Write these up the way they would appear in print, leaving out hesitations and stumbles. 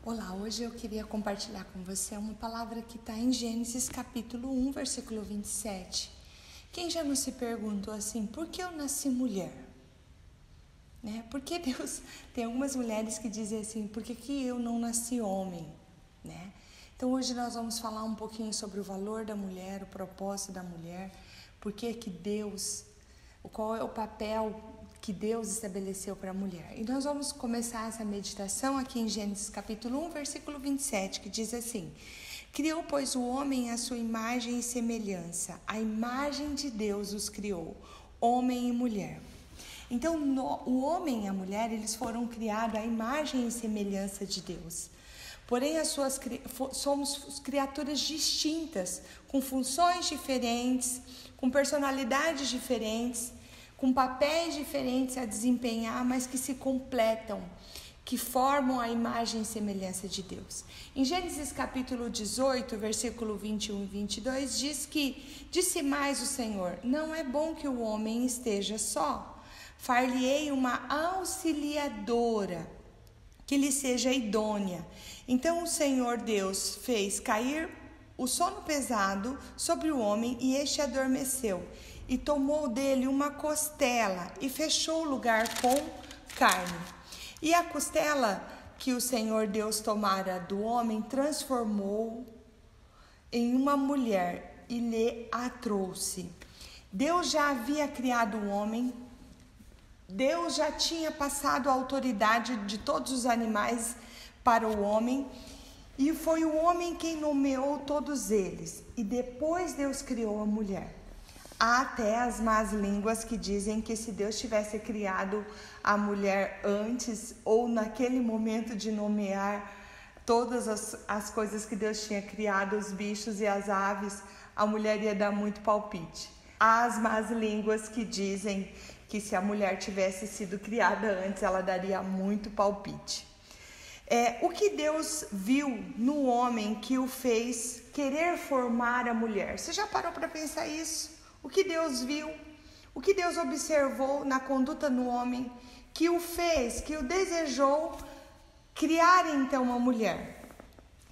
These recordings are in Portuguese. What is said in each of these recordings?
Olá, hoje eu queria compartilhar com você uma palavra que está em Gênesis capítulo 1, versículo 27. Quem já não se perguntou assim, por que eu nasci mulher? Né? Por que Deus... Tem algumas mulheres que dizem assim, por que eu não nasci homem? Né? Então hoje nós vamos falar um pouquinho sobre o valor da mulher, o propósito da mulher, qual é o papel que Deus estabeleceu para a mulher. E nós vamos começar essa meditação aqui em Gênesis capítulo 1, versículo 27, que diz assim: criou, pois, o homem à sua imagem e semelhança, a imagem de Deus os criou, homem e mulher. Então, o homem e a mulher, eles foram criados à imagem e semelhança de Deus. Porém, somos criaturas distintas, com funções diferentes, com personalidades diferentes, com papéis diferentes a desempenhar, mas que se completam, que formam a imagem e semelhança de Deus. Em Gênesis capítulo 18, versículo 21 e 22, diz que, disse mais o Senhor, não é bom que o homem esteja só, far-lhe-ei uma auxiliadora, que lhe seja idônea. Então o Senhor Deus fez cair o sono pesado sobre o homem e este adormeceu. E tomou dele uma costela e fechou o lugar com carne. E a costela que o Senhor Deus tomara do homem transformou em uma mulher e lhe a trouxe. Deus já havia criado o homem, Deus já tinha passado a autoridade de todos os animais para o homem, e foi o homem quem nomeou todos eles. E depois Deus criou a mulher. Há até as más línguas que dizem que se Deus tivesse criado a mulher antes ou naquele momento de nomear todas as coisas que Deus tinha criado, os bichos e as aves, a mulher ia dar muito palpite. Há as más línguas que dizem que se a mulher tivesse sido criada antes, ela daria muito palpite. O que Deus viu no homem que o fez querer formar a mulher? Você já parou para pensar isso? O que Deus viu, o que Deus observou na conduta no homem, que o fez, que o desejou criar então uma mulher?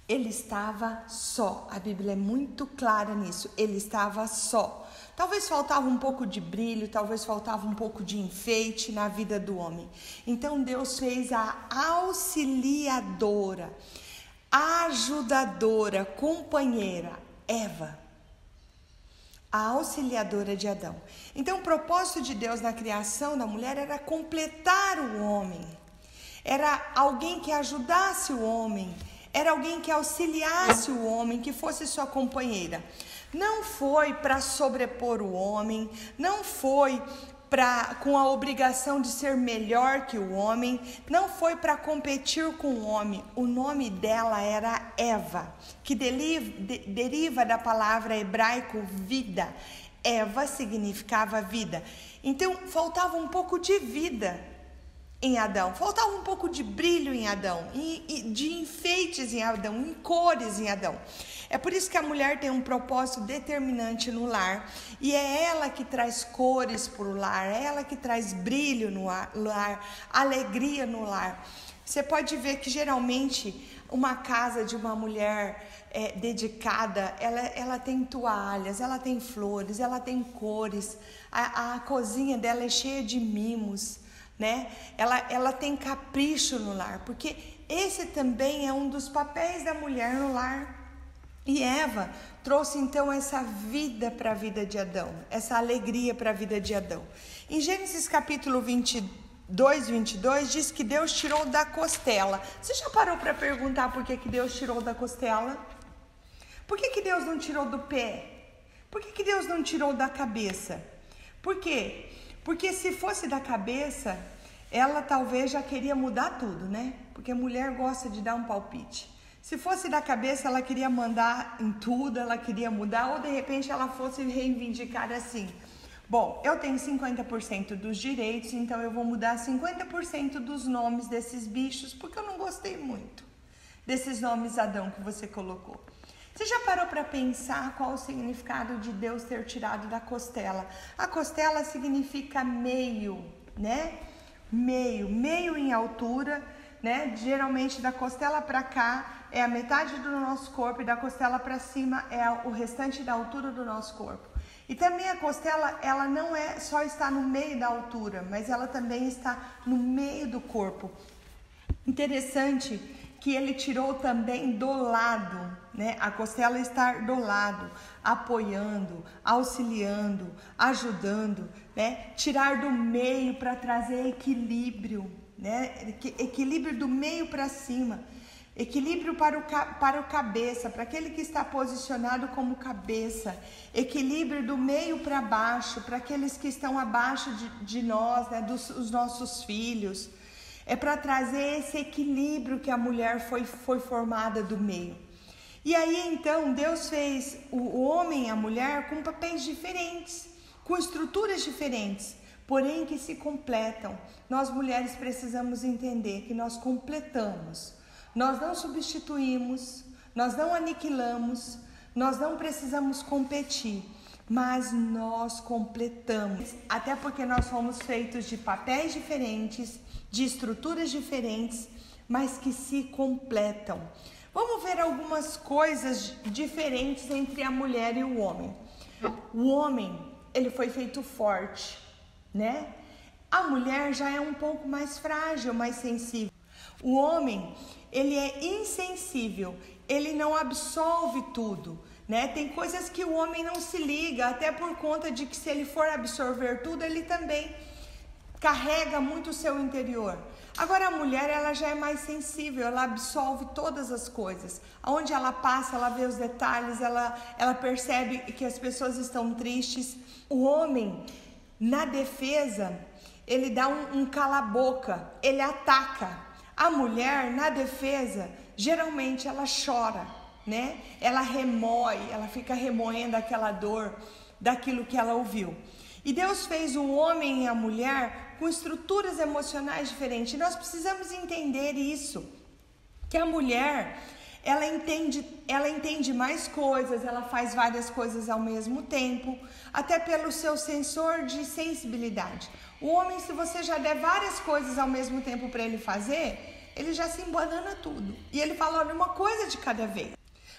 Ele estava só, a Bíblia é muito clara nisso, ele estava só. Talvez faltava um pouco de brilho, talvez faltava um pouco de enfeite na vida do homem. Então Deus fez a auxiliadora, ajudadora, companheira, Eva. A auxiliadora de Adão. Então o propósito de Deus na criação da mulher era completar o homem. Era alguém que ajudasse o homem. Era alguém que auxiliasse o homem, que fosse sua companheira. Não foi para sobrepor o homem, não foi com a obrigação de ser melhor que o homem, não foi para competir com o homem. O nome dela era Eva, que deriva da palavra hebraico vida. Eva significava vida. Então faltava um pouco de vida em Adão, faltava um pouco de brilho em Adão, e de enfeites em Adão, em cores em Adão. É por isso que a mulher tem um propósito determinante no lar, e é ela que traz cores para o lar, é ela que traz brilho no lar, alegria no lar. Você pode ver que geralmente uma casa de uma mulher dedicada, ela tem toalhas, ela tem flores, ela tem cores, a cozinha dela é cheia de mimos, né? Ela tem capricho no lar, porque esse também é um dos papéis da mulher no lar. E Eva trouxe então essa vida para a vida de Adão, essa alegria para a vida de Adão. Em Gênesis capítulo 22, 22 diz que Deus tirou da costela. Você já parou para perguntar por que Deus tirou da costela? Por que Deus não tirou do pé? Por que Deus não tirou da cabeça? Por quê? Porque se fosse da cabeça, ela talvez já queria mudar tudo, né? Porque a mulher gosta de dar um palpite. Se fosse da cabeça, ela queria mandar em tudo, ela queria mudar, ou de repente ela fosse reivindicar assim: bom, eu tenho 50% dos direitos, então eu vou mudar 50% dos nomes desses bichos, porque eu não gostei muito desses nomes Adão que você colocou. Você já parou para pensar qual o significado de Deus ter tirado da costela? A costela significa meio, né? Meio em altura, né? Geralmente da costela para cá é a metade do nosso corpo e da costela para cima é o restante da altura do nosso corpo. E também a costela, ela não é só está no meio da altura, mas ela também está no meio do corpo. Interessante que ele tirou também do lado, né? A costela estar do lado, apoiando, auxiliando, ajudando, né? Tirar do meio para trazer equilíbrio, né? Equilíbrio do meio para cima. Equilíbrio para o cabeça, para aquele que está posicionado como cabeça. Equilíbrio do meio para baixo, para aqueles que estão abaixo de nós, né, dos nossos filhos. É para trazer esse equilíbrio que a mulher foi formada do meio. E aí então Deus fez o homem e a mulher com papéis diferentes, com estruturas diferentes, porém que se completam. Nós mulheres precisamos entender que nós completamos. Nós não substituímos, nós não aniquilamos, nós não precisamos competir, mas nós completamos. Até porque nós somos feitos de papéis diferentes, de estruturas diferentes, mas que se completam. Vamos ver algumas coisas diferentes entre a mulher e o homem. O homem, ele foi feito forte, né? A mulher já é um pouco mais frágil, mais sensível. O homem, ele é insensível, ele não absorve tudo, né? Tem coisas que o homem não se liga, até por conta de que se ele for absorver tudo, ele também carrega muito o seu interior. Agora a mulher, ela já é mais sensível, ela absorve todas as coisas. Onde ela passa, ela vê os detalhes, ela percebe que as pessoas estão tristes. O homem, na defesa, ele dá um cala-boca, ele ataca. A mulher, na defesa, geralmente ela chora, né? Ela remói, ela fica remoendo aquela dor daquilo que ela ouviu. E Deus fez o homem e a mulher com estruturas emocionais diferentes. E nós precisamos entender isso, que a mulher, ela entende mais coisas, ela faz várias coisas ao mesmo tempo, até pelo seu sensor de sensibilidade. O homem, se você já der várias coisas ao mesmo tempo para ele fazer, ele já se embanana tudo. E ele fala, olha, uma coisa de cada vez.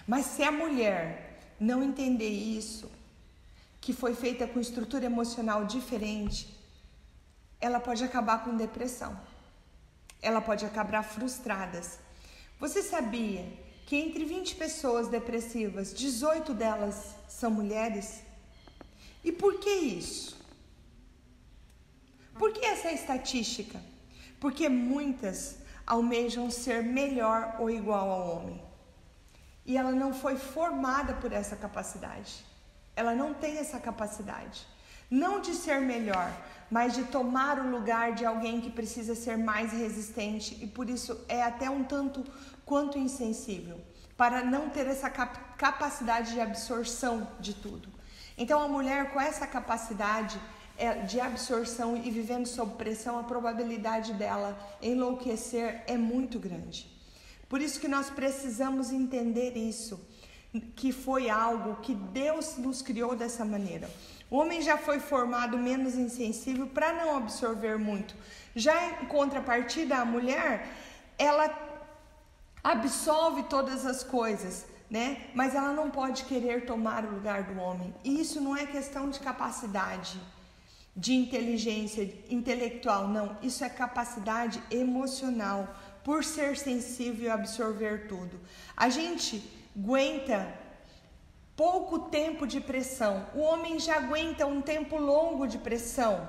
Mas se a mulher não entender isso, que foi feita com estrutura emocional diferente, ela pode acabar com depressão. Ela pode acabar frustrada. Você sabia que entre 20 pessoas depressivas, 18 delas são mulheres? E por que isso? Por que essa estatística? Porque muitas almejam ser melhor ou igual ao homem. E ela não foi formada por essa capacidade. Ela não tem essa capacidade. Não de ser melhor, mas de tomar o lugar de alguém que precisa ser mais resistente e por isso é até um tanto quanto insensível, para não ter essa capacidade de absorção de tudo. Então a mulher com essa capacidade de absorção e vivendo sob pressão, a probabilidade dela enlouquecer é muito grande. Por isso que nós precisamos entender isso, que foi algo que Deus nos criou dessa maneira. O homem já foi formado menos insensível para não absorver muito. Já em contrapartida, a mulher, ela absorve todas as coisas, né? Mas ela não pode querer tomar o lugar do homem. E isso não é questão de capacidade, de inteligência intelectual, não. Isso é capacidade emocional, por ser sensível e absorver tudo. A gente aguenta pouco tempo de pressão. O homem já aguenta um tempo longo de pressão.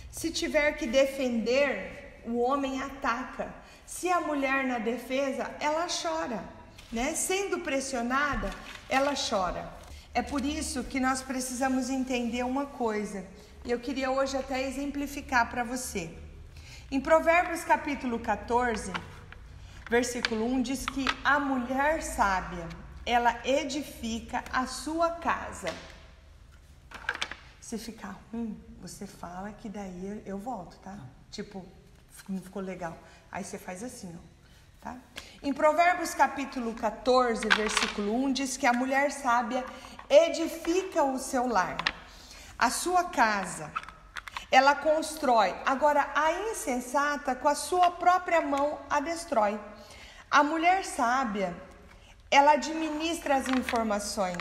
Se tiver que defender, o homem ataca. Se a mulher na defesa, ela chora, né? Sendo pressionada, ela chora. É por isso que nós precisamos entender uma coisa. E eu queria hoje até exemplificar para você. Em Provérbios capítulo 14, versículo 1, diz que a mulher sábia, ela edifica a sua casa. Se ficar ruim, você fala que daí eu volto, tá? Tipo, não ficou legal. Aí você faz assim, ó, tá? Em Provérbios capítulo 14, versículo 1, diz que a mulher sábia edifica o seu lar, a sua casa. ela constrói. Agora, a insensata, com a sua própria mão, a destrói. A mulher sábia, ela administra as informações,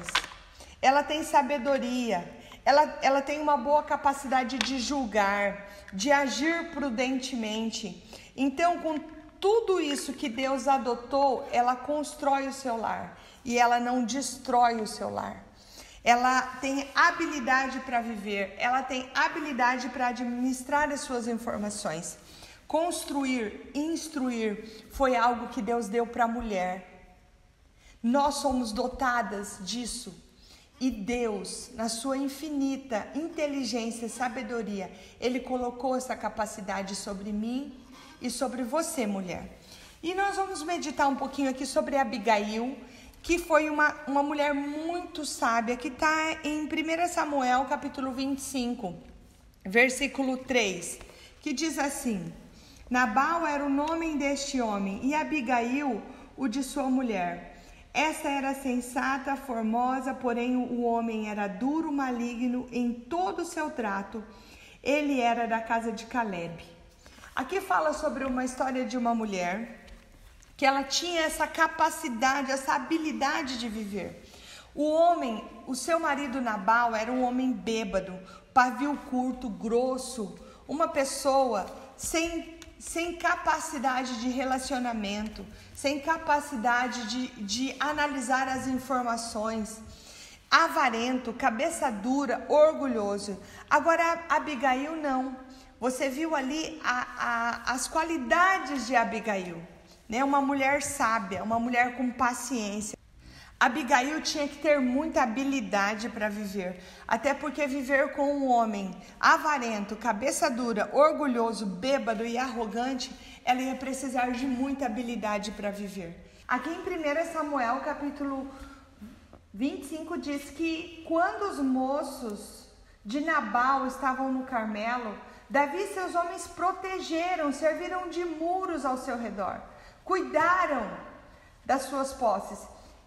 ela tem sabedoria, ela tem uma boa capacidade de julgar, de agir prudentemente. Então, com tudo isso que Deus adotou, ela constrói o seu lar e ela não destrói o seu lar. Ela tem habilidade para viver, ela tem habilidade para administrar as suas informações. Construir, instruir, foi algo que Deus deu para a mulher. Nós somos dotadas disso. E Deus, na sua infinita inteligência e sabedoria, Ele colocou essa capacidade sobre mim e sobre você, mulher. E nós vamos meditar um pouquinho aqui sobre Abigail, que foi uma mulher muito sábia, que está em 1 Samuel, capítulo 25, versículo 3, que diz assim: Nabal era o nome deste homem, e Abigail o de sua mulher. Esta era sensata, formosa, porém o homem era duro, maligno em todo o seu trato. Ele era da casa de Caleb. Aqui fala sobre uma história de uma mulher que ela tinha essa capacidade, essa habilidade de viver. O homem, o seu marido Nabal, era um homem bêbado, pavio curto, grosso, uma pessoa sem capacidade de relacionamento, sem capacidade de analisar as informações, avarento, cabeça dura, orgulhoso. Agora, Abigail não. Você viu ali as qualidades de Abigail, né? Uma mulher sábia, uma mulher com paciência. Abigail tinha que ter muita habilidade para viver, até porque viver com um homem avarento, cabeça dura, orgulhoso, bêbado e arrogante, ela ia precisar de muita habilidade para viver. Aqui em 1 Samuel, capítulo 25, diz que quando os moços de Nabal estavam no Carmelo, Davi e seus homens protegeram, serviram de muros ao seu redor, cuidaram das suas posses.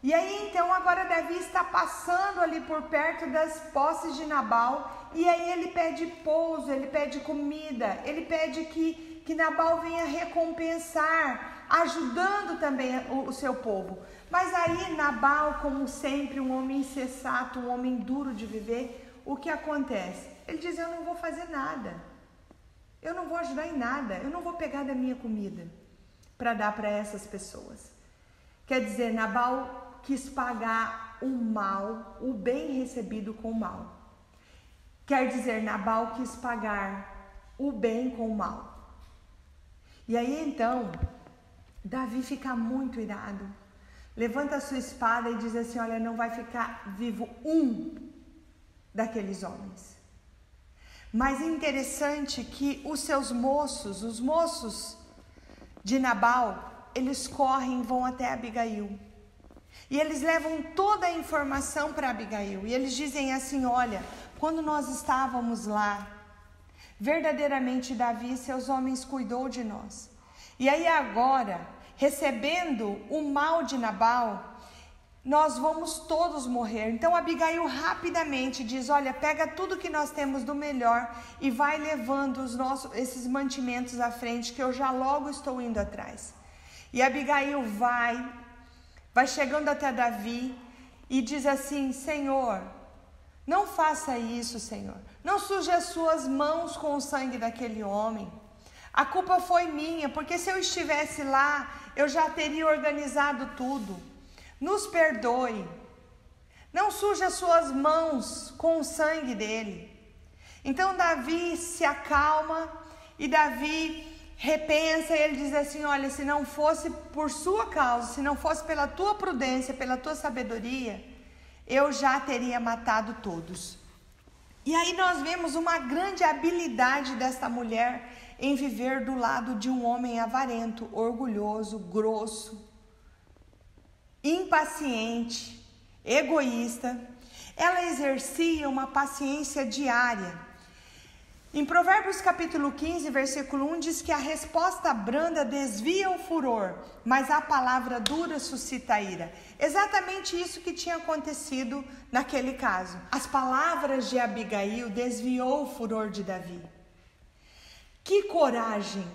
E aí então agora Davi está passando ali por perto das posses de Nabal, e aí ele pede pouso, ele pede comida, ele pede que Nabal venha recompensar, ajudando também o seu povo. Mas aí Nabal, como sempre, um homem insensato, um homem duro de viver, o que acontece? Ele diz: eu não vou fazer nada, eu não vou ajudar em nada, eu não vou pegar da minha comida para dar para essas pessoas. Quer dizer, Nabal quis pagar o mal, o bem recebido com o mal. Quer dizer, Nabal quis pagar o bem com o mal. E aí então, Davi fica muito irado, levanta a sua espada e diz assim: olha, não vai ficar vivo um daqueles homens. Mas é interessante que os seus moços, os moços de Nabal, eles correm e vão até Abigail. E eles levam toda a informação para Abigail. E eles dizem assim: olha, quando nós estávamos lá, verdadeiramente Davi e seus homens cuidou de nós. E aí agora, recebendo o mal de Nabal, nós vamos todos morrer. Então Abigail rapidamente diz: olha, pega tudo que nós temos do melhor e vai levando esses mantimentos à frente, que eu já logo estou indo atrás. E Abigail vai chegando até Davi e diz assim: Senhor, não faça isso, Senhor. Não suje as suas mãos com o sangue daquele homem. A culpa foi minha, porque se eu estivesse lá, eu já teria organizado tudo. Nos perdoe. Não suje as suas mãos com o sangue dele. Então Davi se acalma e Davi repensa, e ele diz assim: olha, se não fosse por sua causa, se não fosse pela tua prudência, pela tua sabedoria, eu já teria matado todos. E aí nós vemos uma grande habilidade desta mulher em viver do lado de um homem avarento, orgulhoso, grosso, impaciente, egoísta. Ela exercia uma paciência diária. Em Provérbios capítulo 15, versículo 1, diz que a resposta branda desvia o furor, mas a palavra dura suscita a ira. Exatamente isso que tinha acontecido naquele caso. As palavras de Abigail desviou o furor de Davi. Que coragem,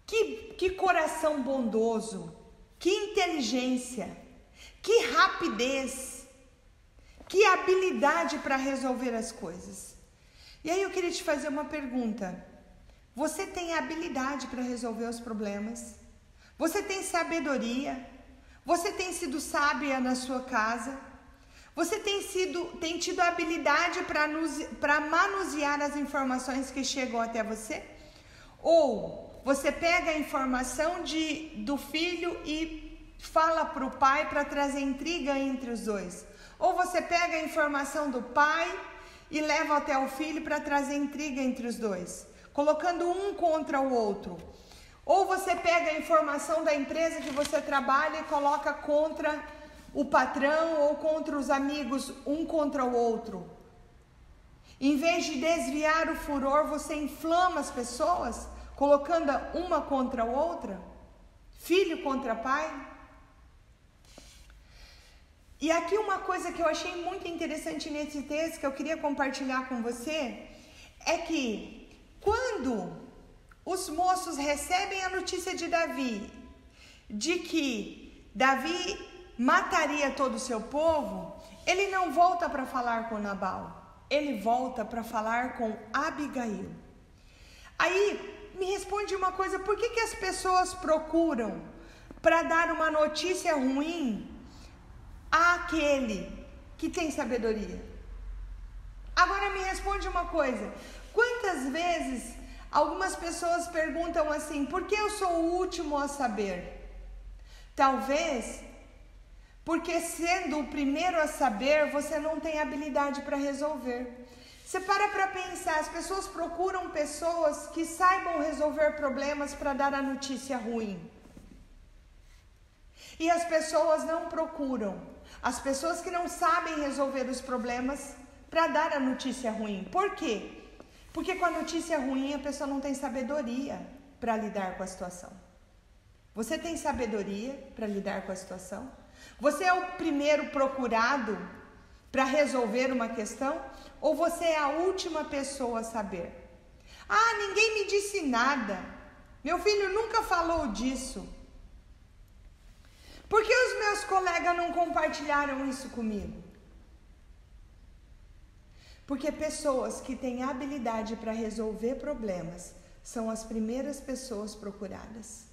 que coração bondoso, que inteligência, que rapidez, que habilidade para resolver as coisas. E aí eu queria te fazer uma pergunta. Você tem habilidade para resolver os problemas? Você tem sabedoria? Você tem sido sábia na sua casa? Você tem tido habilidade para manusear as informações que chegam até você? Ou você pega a informação do filho e fala para o pai para trazer intriga entre os dois? Ou você pega a informação do pai e leva até o filho para trazer intriga entre os dois, colocando um contra o outro? Ou você pega a informação da empresa que você trabalha e coloca contra o patrão ou contra os amigos, um contra o outro? Em vez de desviar o furor, você inflama as pessoas, colocando uma contra a outra, filho contra pai. E aqui uma coisa que eu achei muito interessante nesse texto, que eu queria compartilhar com você, é que quando os moços recebem a notícia de Davi, de que Davi mataria todo o seu povo, ele não volta para falar com Nabal, ele volta para falar com Abigail. Aí me responde uma coisa: por que as pessoas procuram para dar uma notícia ruim àquele que tem sabedoria? Agora me responde uma coisa: quantas vezes algumas pessoas perguntam assim, por que eu sou o último a saber? Talvez porque sendo o primeiro a saber, você não tem habilidade para resolver. Você para pensar, as pessoas procuram pessoas que saibam resolver problemas para dar a notícia ruim. E as pessoas não procuram as pessoas que não sabem resolver os problemas para dar a notícia ruim. Por quê? Porque com a notícia ruim a pessoa não tem sabedoria para lidar com a situação. Você tem sabedoria para lidar com a situação? Você é o primeiro procurado para resolver uma questão? Ou você é a última pessoa a saber? Ah, ninguém me disse nada. Meu filho nunca falou disso. Por que os meus colegas não compartilharam isso comigo? Porque pessoas que têm habilidade para resolver problemas são as primeiras pessoas procuradas.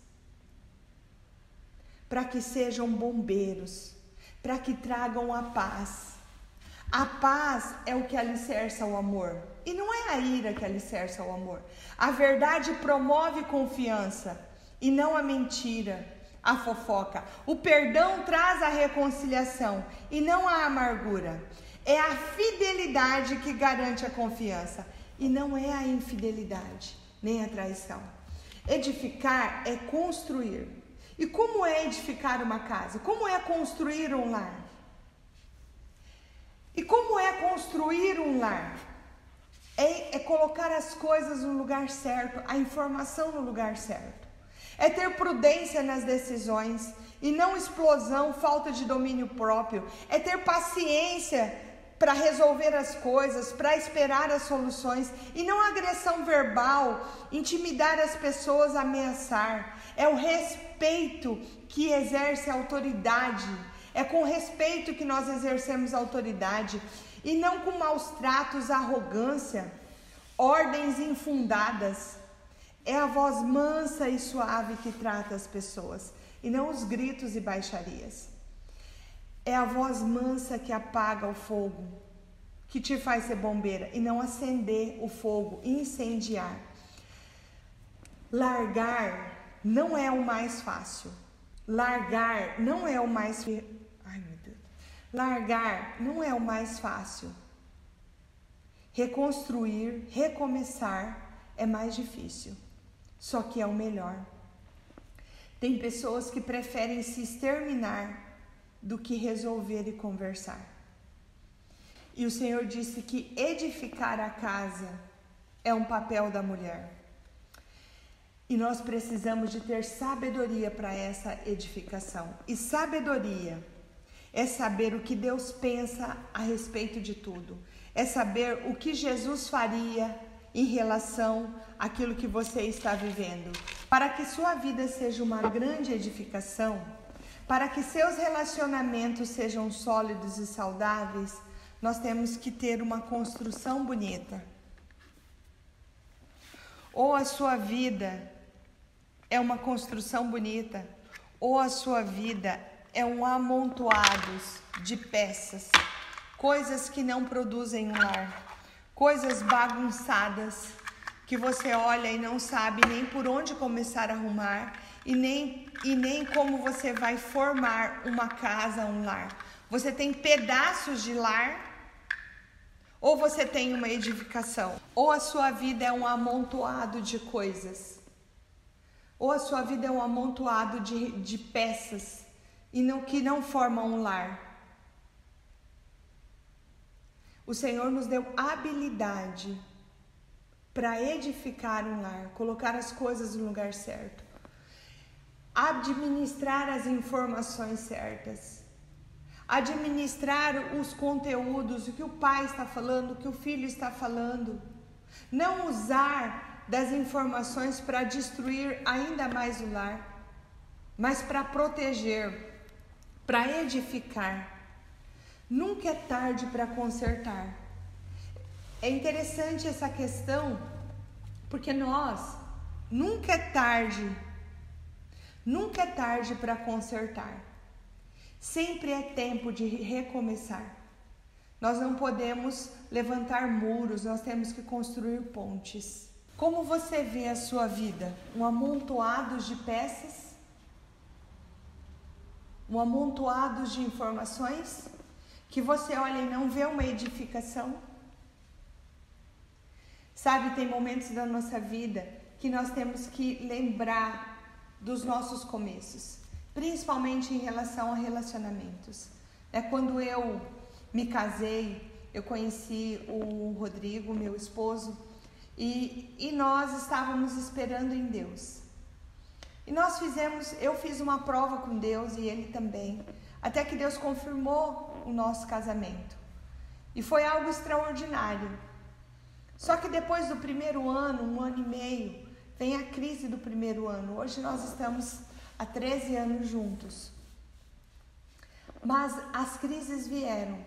Para que sejam bombeiros, para que tragam a paz. A paz é o que alicerça o amor. E não é a ira que alicerça o amor. A verdade promove confiança e não a mentira, a fofoca. O perdão traz a reconciliação e não a amargura. É a fidelidade que garante a confiança e não é a infidelidade, nem a traição. Edificar é construir. E como é edificar uma casa? Como é construir um lar? E como é construir um lar? É colocar as coisas no lugar certo, a informação no lugar certo. É ter prudência nas decisões e não explosão, falta de domínio próprio. É ter paciência para resolver as coisas, para esperar as soluções e não agressão verbal, intimidar as pessoas, ameaçar. É o respeito que exerce a autoridade. É com respeito que nós exercemos a autoridade e não com maus tratos, arrogância, ordens infundadas. É a voz mansa e suave que trata as pessoas e não os gritos e baixarias. É a voz mansa que apaga o fogo, que te faz ser bombeira e não acender o fogo, incendiar. Largar não é o mais fácil. Largar não é o mais... Ai, meu Deus. Largar não é o mais fácil. Reconstruir, recomeçar é mais difícil. Só que é o melhor. Tem pessoas que preferem se exterminar do que resolver e conversar. E o Senhor disse que edificar a casa é um papel da mulher. E nós precisamos de ter sabedoria para essa edificação. E sabedoria é saber o que Deus pensa a respeito de tudo. É saber o que Jesus faria em relação àquilo que você está vivendo. Para que sua vida seja uma grande edificação, para que seus relacionamentos sejam sólidos e saudáveis, nós temos que ter uma construção bonita. Ou a sua vida é uma construção bonita, ou a sua vida é um amontoado de peças, coisas que não produzem um lar, coisas bagunçadas, que você olha e não sabe nem por onde começar a arrumar e nem como você vai formar uma casa, um lar. Você tem pedaços de lar, ou você tem uma edificação, ou a sua vida é um amontoado de coisas, ou a sua vida é um amontoado de peças que não formam um lar. O Senhor nos deu habilidade para edificar um lar, colocar as coisas no lugar certo, administrar as informações certas, administrar os conteúdos, o que o pai está falando, o que o filho está falando. Não usar das informações para destruir ainda mais o lar, mas para proteger, para edificar. Nunca é tarde para consertar. É interessante essa questão, porque nunca é tarde para consertar. Sempre é tempo de recomeçar. Nós não podemos levantar muros, nós temos que construir pontes. Como você vê a sua vida? Um amontoado de peças? Um amontoado de informações? Que você olha e não vê uma edificação? Sabe, tem momentos da nossa vida que nós temos que lembrar dos nossos começos, principalmente em relação a relacionamentos. Quando eu me casei, eu conheci o Rodrigo, meu esposo, e nós estávamos esperando em Deus. E eu fiz uma prova com Deus e ele também, até que Deus confirmou o nosso casamento. E foi algo extraordinário. Só que depois do primeiro ano, 1 ano e meio, vem a crise do primeiro ano. Hoje nós estamos há 13 anos juntos. Mas as crises vieram.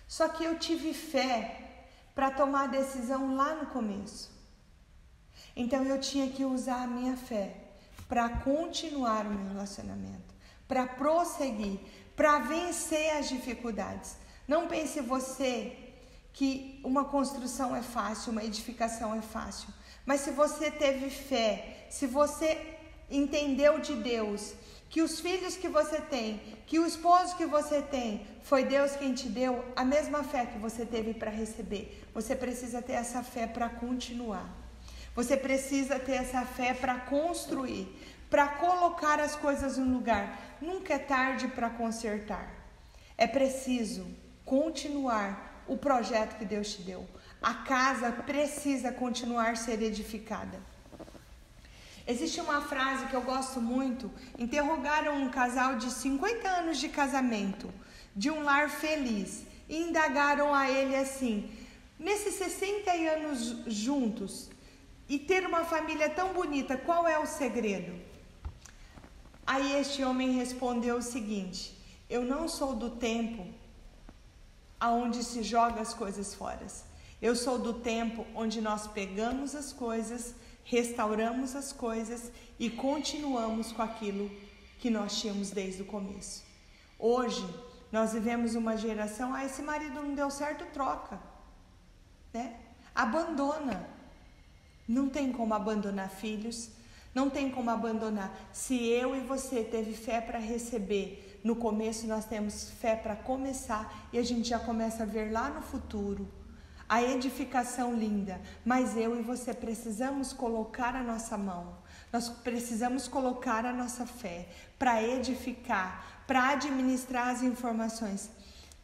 Só que eu tive fé para tomar a decisão lá no começo. Então eu tinha que usar a minha fé para continuar o meu relacionamento, para prosseguir, para vencer as dificuldades. Não pense você que uma construção é fácil, uma edificação é fácil. Mas se você teve fé, se você entendeu de Deus, que os filhos que você tem, que o esposo que você tem, foi Deus quem te deu, a mesma fé que você teve para receber, você precisa ter essa fé para continuar. Você precisa ter essa fé para construir, para colocar as coisas no lugar. Nunca é tarde para consertar. É preciso continuar o projeto que Deus te deu. A casa precisa continuar a ser edificada. Existe uma frase que eu gosto muito. Interrogaram um casal de 50 anos de casamento, de um lar feliz, e indagaram a ele assim: nesses 60 anos juntos e ter uma família tão bonita, qual é o segredo? Aí este homem respondeu o seguinte: eu não sou do tempo aonde se joga as coisas fora. Eu sou do tempo onde nós pegamos as coisas, restauramos as coisas e continuamos com aquilo que nós tínhamos desde o começo. Hoje, nós vivemos uma geração, esse marido não deu certo, troca, né? Abandona. Não tem como abandonar filhos, não tem como abandonar. Se eu e você teve fé para receber, no começo nós temos fé para começar e a gente já começa a ver lá no futuro a edificação linda. Mas eu e você precisamos colocar a nossa mão, nós precisamos colocar a nossa fé para edificar, para administrar as informações.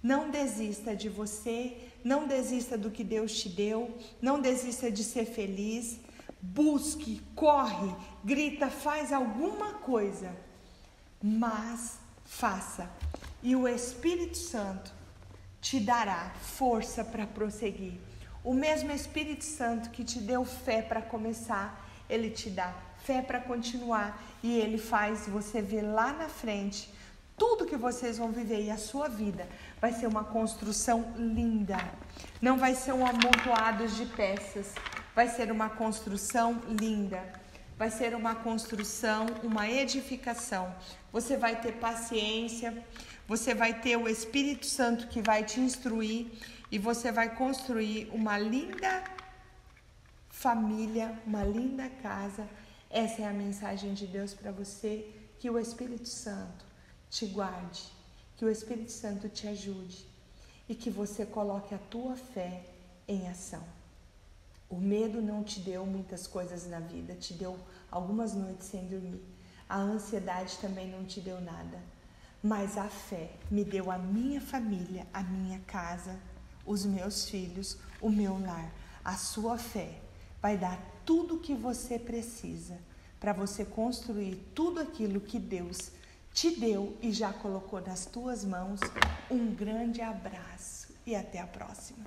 Não desista de você, não desista do que Deus te deu, não desista de ser feliz. Busque, corre, grita, faz alguma coisa, mas faça, e o Espírito Santo te dará força para prosseguir. O mesmo Espírito Santo que te deu fé para começar, ele te dá fé para continuar. E ele faz você ver lá na frente tudo que vocês vão viver. E a sua vida vai ser uma construção linda. Não vai ser um amontoado de peças. Vai ser uma construção linda. Vai ser uma construção, uma edificação. Você vai ter paciência. Você vai ter o Espírito Santo que vai te instruir. E você vai construir uma linda família, uma linda casa. Essa é a mensagem de Deus para você. Que o Espírito Santo te guarde, que o Espírito Santo te ajude e que você coloque a tua fé em ação. O medo não te deu muitas coisas na vida, te deu algumas noites sem dormir. A ansiedade também não te deu nada, mas a fé me deu a minha família, a minha casa, os meus filhos, o meu lar. A sua fé vai dar tudo o que você precisa para você construir tudo aquilo que Deus te deu e já colocou nas tuas mãos. Um grande abraço e até a próxima.